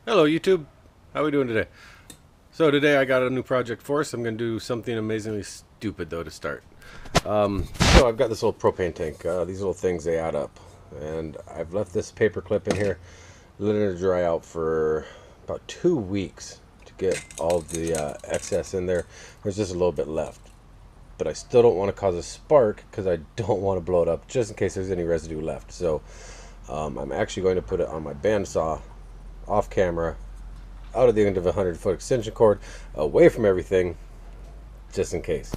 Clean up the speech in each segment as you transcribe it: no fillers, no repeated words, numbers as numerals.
Hello YouTube, how are we doing today? So today I got a new project for us. I'm going to do something amazingly stupid though to start. So I've got this little propane tank. These little things, they add up. And I've left this paper clip in here, letting it dry out for about 2 weeks to get all the excess in there. There's just a little bit left. But I still don't want to cause a spark because I don't want to blow it up just in case there's any residue left. So I'm actually going to put it on my bandsaw off camera out of the end of a 100-foot extension cord, away from everything, just in case.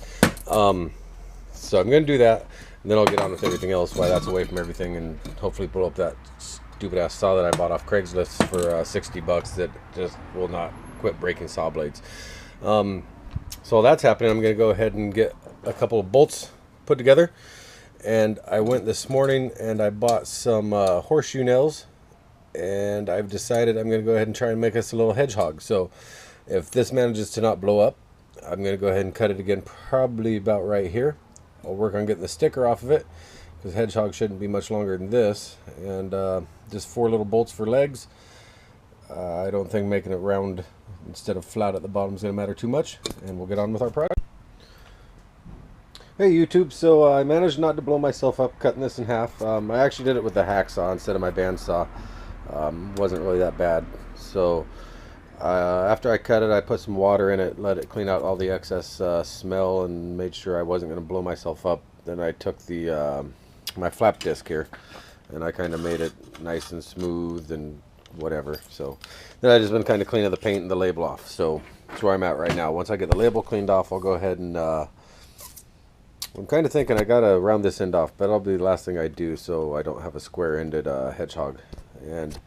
So I'm going to do that, and then I'll get on with everything else while that's away from everything, and hopefully blow up that stupid ass saw that I bought off Craigslist for 60 bucks that just will not quit breaking saw blades. So that's happening. I'm going to go ahead and get a couple of bolts put together. And I went this morning and I bought some horseshoe nails, and I've decided I'm going to go ahead and try and make us a little hedgehog. So if this manages to not blow up, I'm going to go ahead and cut it again, probably about right here. I'll work on getting the sticker off of it, because hedgehog shouldn't be much longer than this. And just 4 little bolts for legs. I don't think making it round instead of flat at the bottom is going to matter too much, and we'll get on with our project. Hey YouTube, so I managed not to blow myself up cutting this in half. I actually did it with the hacksaw instead of my bandsaw. Wasn't really that bad. So after I cut it, I put some water in it, let it clean out all the excess smell, and made sure I wasn't going to blow myself up. Then I took the my flap disc here, and I kind of made it nice and smooth and whatever. So then I just been kind of cleaning the paint and the label off. So that's where I'm at right now. Once I get the label cleaned off, I'll go ahead and I'm kind of thinking I gotta round this end off, but that'll be the last thing I do, so I don't have a square-ended hedgehog. And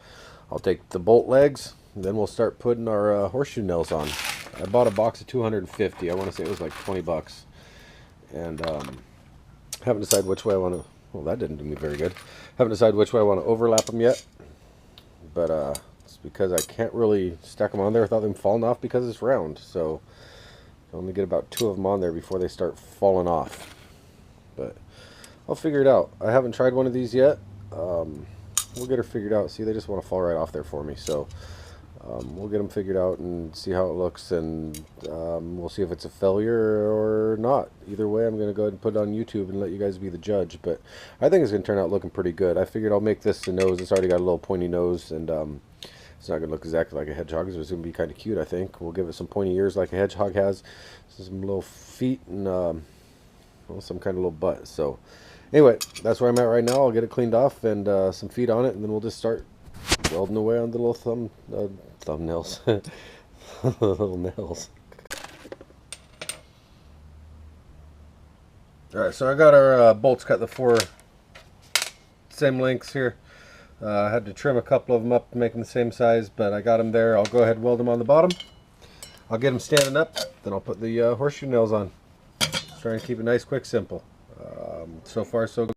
I'll take the bolt legs, and then we'll start putting our horseshoe nails on. I bought a box of 250. I want to say it was like 20 bucks, and haven't decided which way I want to. Well, that didn't do me very good. Haven't decided which way I want to overlap them yet, but it's because I can't really stack them on there without them falling off because it's round. So I only get about 2 of them on there before they start falling off. But I'll figure it out. I haven't tried one of these yet. We'll get her figured out. See, they just want to fall right off there for me. So we'll get them figured out and see how it looks, and we'll see if it's a failure or not. Either way, I'm going to go ahead and put it on YouTube and let you guys be the judge. But I think it's going to turn out looking pretty good. I figured I'll make this the nose. It's already got a little pointy nose, and it's not going to look exactly like a hedgehog. It's going to be kind of cute, I think. We'll give it some pointy ears like a hedgehog has, some little feet, and well, some kind of little butt. So anyway, that's where I'm at right now. I'll get it cleaned off and some feet on it, and then we'll just start welding away on the little thumbnails. Little nails. Alright, so I got our bolts cut, the 4 same lengths here. I had to trim a couple of them up to make them the same size, but I got them there. I'll go ahead and weld them on the bottom. I'll get them standing up, then I'll put the horseshoe nails on. Try and keep it nice, quick, simple. So far, so good.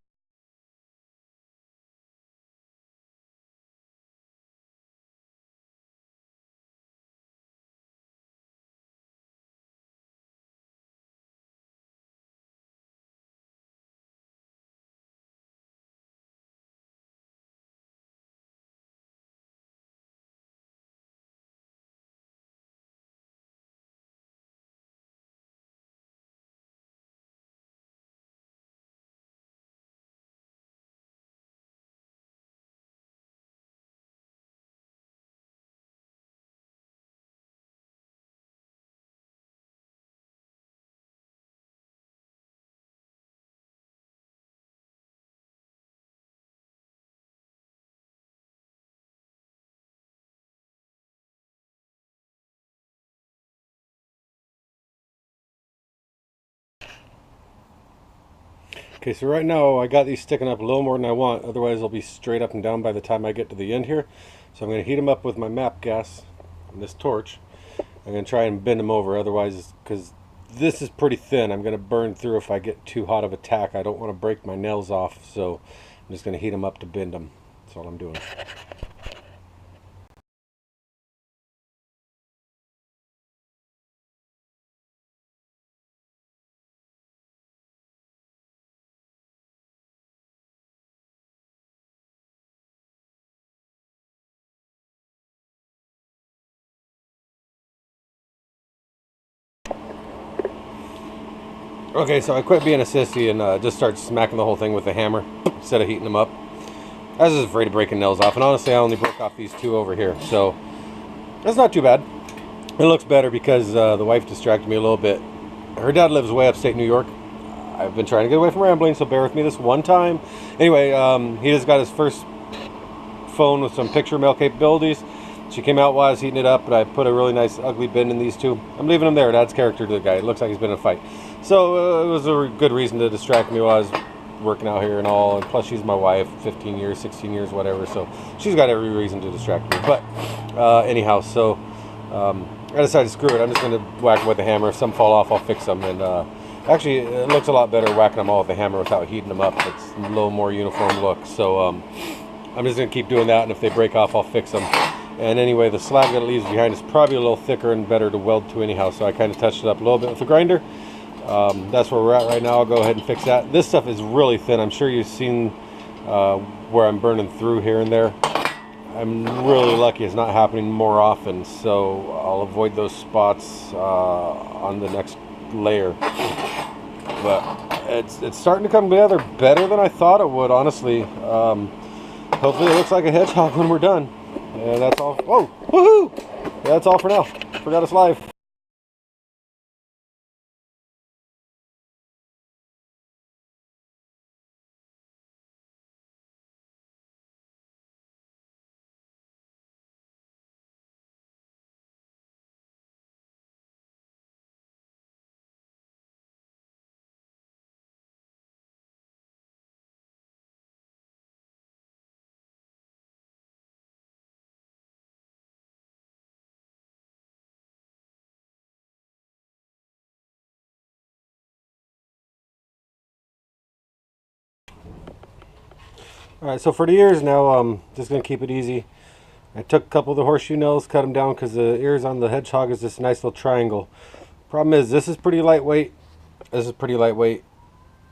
Okay, so right now I got these sticking up a little more than I want, otherwise they'll be straight up and down by the time I get to the end here. So I'm going to heat them up with my MAP gas and this torch. I'm going to try and bend them over, otherwise, because this is pretty thin, I'm going to burn through if I get too hot of a tack. I don't want to break my nails off, so I'm just going to heat them up to bend them. That's all I'm doing. Okay, so I quit being a sissy and just started smacking the whole thing with a hammer instead of heating them up. I was just afraid of breaking nails off, and honestly I only broke off these 2 over here, so that's not too bad. It looks better because the wife distracted me a little bit. Her dad lives way upstate New York. I've been trying to get away from rambling, so bear with me this one time. Anyway, he just got his first phone with some picture mail capabilities. She came out while I was heating it up, but I put a really nice ugly bin in these 2. I'm leaving them there. It adds character to the guy. It looks like he's been in a fight. So it was a good reason to distract me while I was working out here and all. And plus, she's my wife, 15 years, 16 years, whatever. So she's got every reason to distract me. But anyhow, so I decided, screw it. I'm just going to whack them with a hammer. If some fall off, I'll fix them. And actually, it looks a lot better whacking them all with a hammer without heating them up. It's a little more uniform look. So I'm just going to keep doing that. And if they break off, I'll fix them. And anyway, the slag that it leaves behind is probably a little thicker and better to weld to anyhow. So I kind of touched it up a little bit with the grinder. That's where we're at right now. I'll go ahead and fix that. This stuff is really thin. I'm sure you've seen where I'm burning through here and there. I'm really lucky it's not happening more often, so I'll avoid those spots on the next layer. But it's starting to come together better than I thought it would, honestly. Hopefully it looks like a hedgehog when we're done. And that's all. Whoa! Woohoo! That's all for now. Forgot it's live. Alright, so for the ears now, just going to keep it easy. I took a couple of the horseshoe nails, cut them down because the ears on the hedgehog is this nice little triangle. Problem is, this is pretty lightweight. This is pretty lightweight.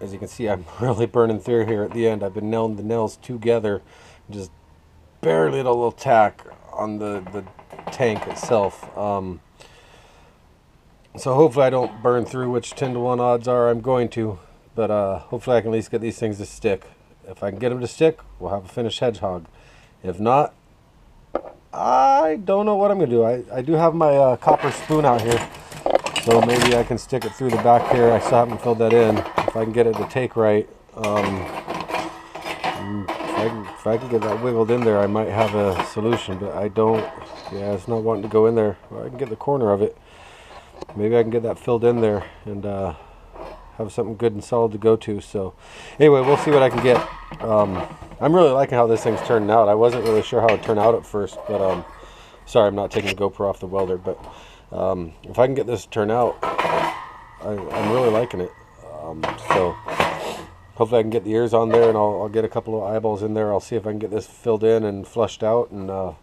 As you can see, I'm really burning through here at the end. I've been nailing the nails together. Just barely a little tack on the tank itself. So hopefully I don't burn through, which 10 to 1 odds are I'm going to. But hopefully I can at least get these things to stick. If I can get them to stick, we'll have a finished hedgehog. If not, I don't know what I'm going to do. I do have my copper spoon out here, so maybe I can stick it through the back here. I still haven't filled that in. If I can get it to take right, if I can get that wiggled in there, I might have a solution, but I don't. Yeah, it's not wanting to go in there. Well, I can get the corner of it. Maybe I can get that filled in there and have something good and solid to go to. So anyway, we'll see what I can get. I'm really liking how this thing's turning out. I wasn't really sure how it would turn out at first, but sorry, I'm not taking the GoPro off the welder, but if I can get this to turn out, I'm really liking it. So hopefully I can get the ears on there, and I'll get a couple of eyeballs in there. I'll see if I can get this filled in and flushed out, and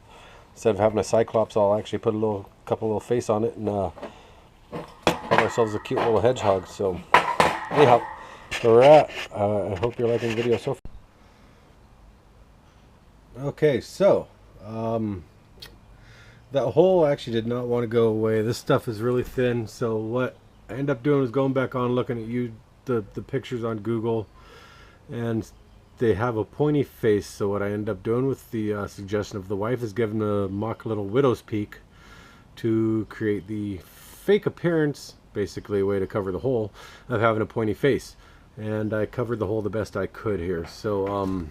instead of having a cyclops, I'll actually put a couple little face on it and have ourselves a cute little hedgehog. So anyhow, where we're at. I hope you're liking the video so far. Okay, so that hole actually did not want to go away. This stuff is really thin, so what I end up doing is going back on, looking at the pictures on Google, and they have a pointy face. So what I end up doing with the suggestion of the wife is giving a mock little widow's peak to create the fake appearance, basically a way to cover the hole, of having a pointy face. And I covered the hole the best I could here. So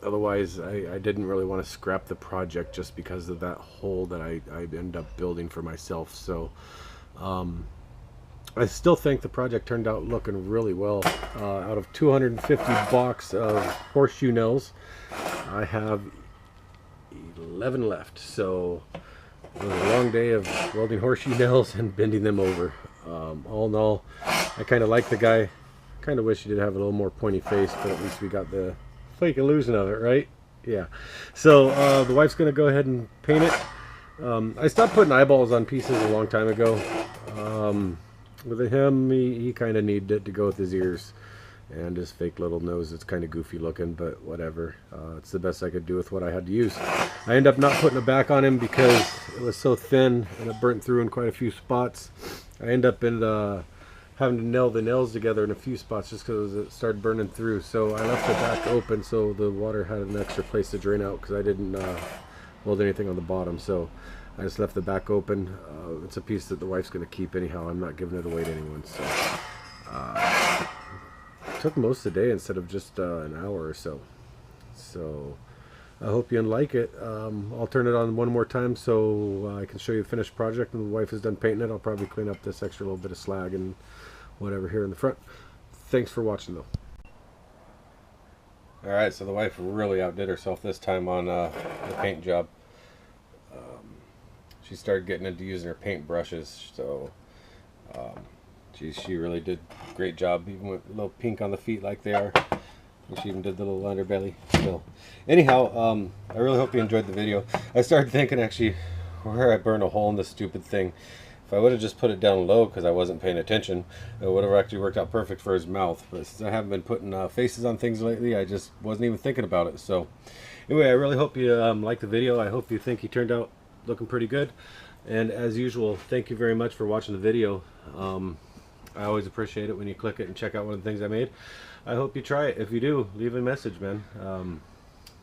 otherwise I didn't really want to scrap the project just because of that hole that I ended up building for myself. So I still think the project turned out looking really well. Out of 250 blocks of horseshoe nails, I have 11 left. So it was a long day of welding horseshoe nails and bending them over. All in all, I kind of like the guy. Kind of wish he did have a little more pointy face, but at least we got the fake illusion of it, right? Yeah. So the wife's gonna go ahead and paint it. I stopped putting eyeballs on pieces a long time ago. With him, he kind of needed it to go with his ears and his fake little nose. It's kind of goofy looking, but whatever. It's the best I could do with what I had to use. I ended up not putting it back on him because it was so thin and it burnt through in quite a few spots. I ended up having to nail the nails together in a few spots just because it started burning through. So I left the back open so the water had an extra place to drain out, because I didn't weld anything on the bottom. So I just left the back open. It's a piece that the wife's going to keep anyhow. I'm not giving it away to anyone. So it took most of the day instead of just an hour or so. So I hope you like it. I'll turn it on one more time so I can show you the finished project. When the wife is done painting it, I'll probably clean up this extra little bit of slag and whatever here in the front. Thanks for watching though. Alright, so the wife really outdid herself this time on the paint job. She started getting into using her paint brushes, so she really did a great job. Even with a little pink on the feet like they are. And she even did the little underbelly. So, anyhow, I really hope you enjoyed the video. I started thinking actually where I burned a hole in this stupid thing. If I would have just put it down low because I wasn't paying attention, it would have actually worked out perfect for his mouth. But since I haven't been putting faces on things lately, I just wasn't even thinking about it. So, anyway, I really hope you liked the video. I hope you think he turned out looking pretty good. And as usual, thank you very much for watching the video. I always appreciate it when you click it and check out one of the things I made. I hope you try it. If you do, leave a message, man.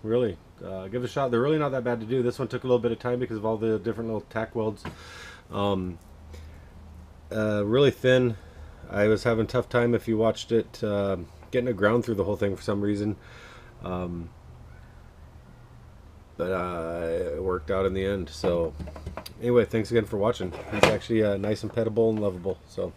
Really, give it a shot. They're really not that bad to do. This one took a little bit of time because of all the different little tack welds. Really thin. I was having a tough time, if you watched it, getting it ground through the whole thing for some reason. But it worked out in the end. So anyway, thanks again for watching. He's actually nice and pettable and lovable. So